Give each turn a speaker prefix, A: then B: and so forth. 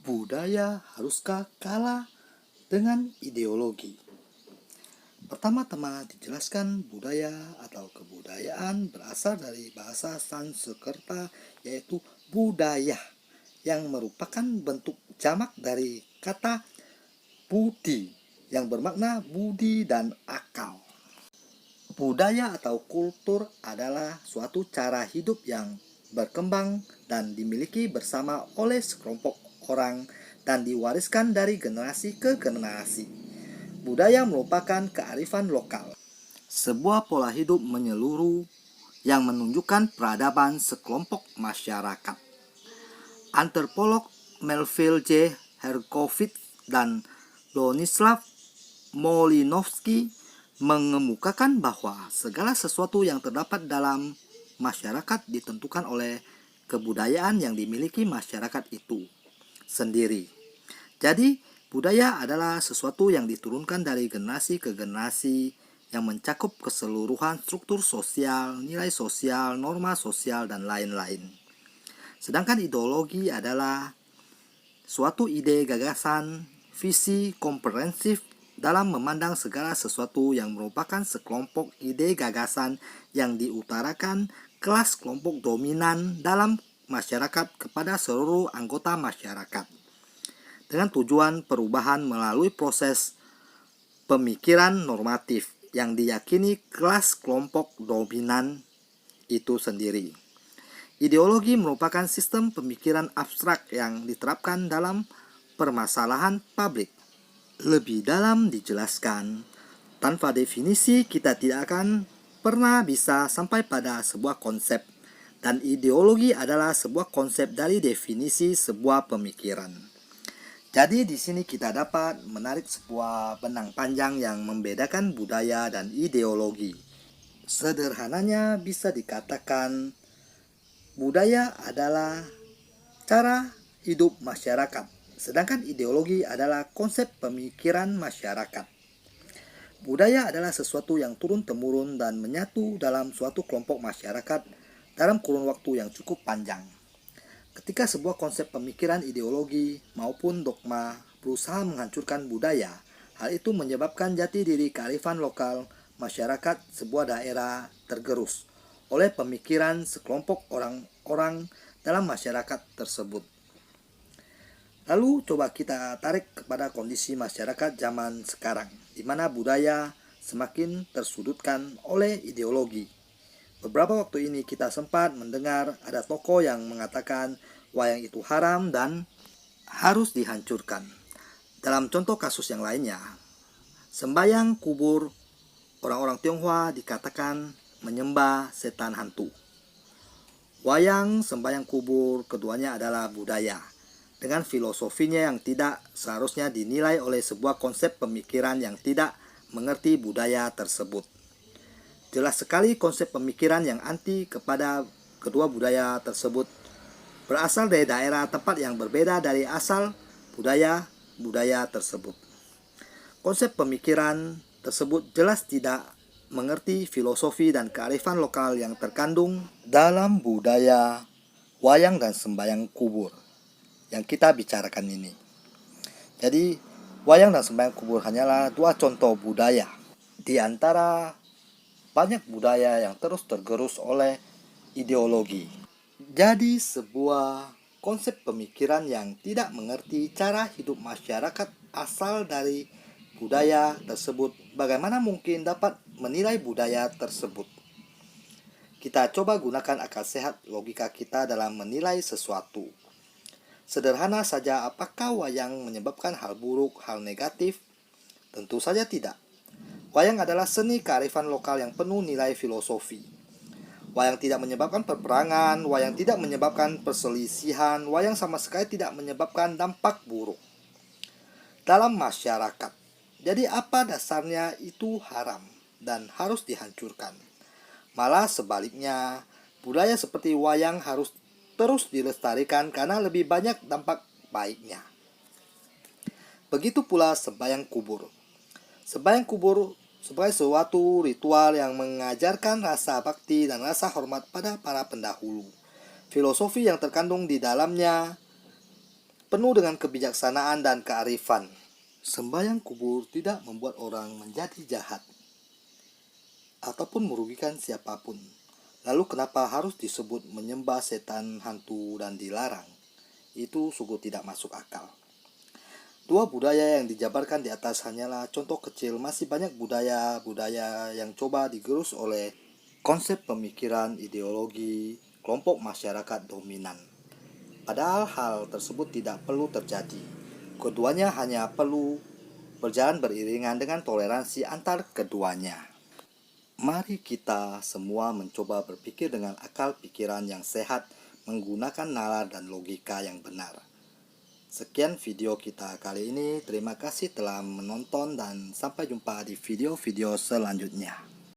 A: Budaya haruskah kalah dengan ideologi? Pertama-tama dijelaskan budaya atau kebudayaan berasal dari bahasa Sanskerta yaitu budaya yang merupakan bentuk jamak dari kata budi yang bermakna budi dan akal. Budaya atau kultur adalah suatu cara hidup yang berkembang dan dimiliki bersama oleh sekelompok orang dan diwariskan dari generasi ke generasi. Budaya merupakan kearifan lokal, sebuah pola hidup menyeluruh yang menunjukkan peradaban sekelompok masyarakat. Antropolog Melville J. Herkovitz dan Bronislaw Molinovsky mengemukakan bahwa segala sesuatu yang terdapat dalam masyarakat ditentukan oleh kebudayaan yang dimiliki masyarakat itu sendiri. Jadi, budaya adalah sesuatu yang diturunkan dari generasi ke generasi yang mencakup keseluruhan struktur sosial, nilai sosial, norma sosial, dan lain-lain. Sedangkan ideologi adalah suatu ide, gagasan, visi komprehensif dalam memandang segala sesuatu yang merupakan sekelompok ide gagasan yang diutarakan kelas kelompok dominan dalam masyarakat kepada seluruh anggota masyarakat dengan tujuan perubahan melalui proses pemikiran normatif yang diyakini kelas kelompok dominan itu sendiri. Ideologi merupakan sistem pemikiran abstrak yang diterapkan dalam permasalahan publik. Lebih dalam dijelaskan, tanpa definisi kita tidak akan pernah bisa sampai pada sebuah konsep, dan ideologi adalah sebuah konsep dari definisi sebuah pemikiran. Jadi di sini kita dapat menarik sebuah benang panjang yang membedakan budaya dan ideologi. Sederhananya bisa dikatakan budaya adalah cara hidup masyarakat, sedangkan ideologi adalah konsep pemikiran masyarakat. Budaya adalah sesuatu yang turun-temurun dan menyatu dalam suatu kelompok masyarakat dalam kurun waktu yang cukup panjang. Ketika sebuah konsep pemikiran ideologi maupun dogma berusaha menghancurkan budaya, hal itu menyebabkan jati diri kearifan lokal masyarakat sebuah daerah tergerus oleh pemikiran sekelompok orang-orang dalam masyarakat tersebut. Lalu coba kita tarik kepada kondisi masyarakat zaman sekarang, di mana budaya semakin tersudutkan oleh ideologi. Beberapa waktu ini kita sempat mendengar ada tokoh yang mengatakan wayang itu haram dan harus dihancurkan. Dalam contoh kasus yang lainnya, sembahyang kubur orang-orang Tionghoa dikatakan menyembah setan hantu. Wayang, sembahyang kubur, keduanya adalah budaya, dengan filosofinya yang tidak seharusnya dinilai oleh sebuah konsep pemikiran yang tidak mengerti budaya tersebut. Jelas sekali konsep pemikiran yang anti kepada kedua budaya tersebut berasal dari daerah tempat yang berbeda dari asal budaya tersebut. Konsep pemikiran tersebut jelas tidak mengerti filosofi dan kearifan lokal yang terkandung dalam budaya wayang dan sembahyang kubur yang kita bicarakan ini. Jadi, wayang dan sembahyang kubur hanyalah dua contoh budaya di antara banyak budaya yang terus tergerus oleh ideologi. Jadi, sebuah konsep pemikiran yang tidak mengerti cara hidup masyarakat asal dari budaya tersebut, bagaimana mungkin dapat menilai budaya tersebut? Kita coba gunakan akal sehat logika kita dalam menilai sesuatu. Sederhana saja, apakah wayang menyebabkan hal buruk, hal negatif? Tentu saja tidak. Wayang adalah seni kearifan lokal yang penuh nilai filosofi. Wayang tidak menyebabkan peperangan, wayang tidak menyebabkan perselisihan, wayang sama sekali tidak menyebabkan dampak buruk dalam masyarakat. Jadi apa dasarnya itu haram dan harus dihancurkan? Malah sebaliknya, budaya seperti wayang harus terus dilestarikan karena lebih banyak dampak baiknya. Begitu pula sembahyang kubur. Sembahyang kubur sebagai suatu ritual yang mengajarkan rasa bakti dan rasa hormat pada para pendahulu. Filosofi yang terkandung di dalamnya penuh dengan kebijaksanaan dan kearifan. Sembahyang kubur tidak membuat orang menjadi jahat ataupun merugikan siapapun. Lalu kenapa harus disebut menyembah setan, hantu, dan dilarang? Itu sungguh tidak masuk akal. Dua budaya yang dijabarkan di atas hanyalah contoh kecil. Masih banyak budaya-budaya yang coba digerus oleh konsep pemikiran, ideologi, kelompok masyarakat dominan. Padahal hal tersebut tidak perlu terjadi. Keduanya hanya perlu berjalan beriringan dengan toleransi antar keduanya. Mari kita semua mencoba berpikir dengan akal pikiran yang sehat, menggunakan nalar dan logika yang benar. Sekian video kita kali ini. Terima kasih telah menonton dan sampai jumpa di video-video selanjutnya.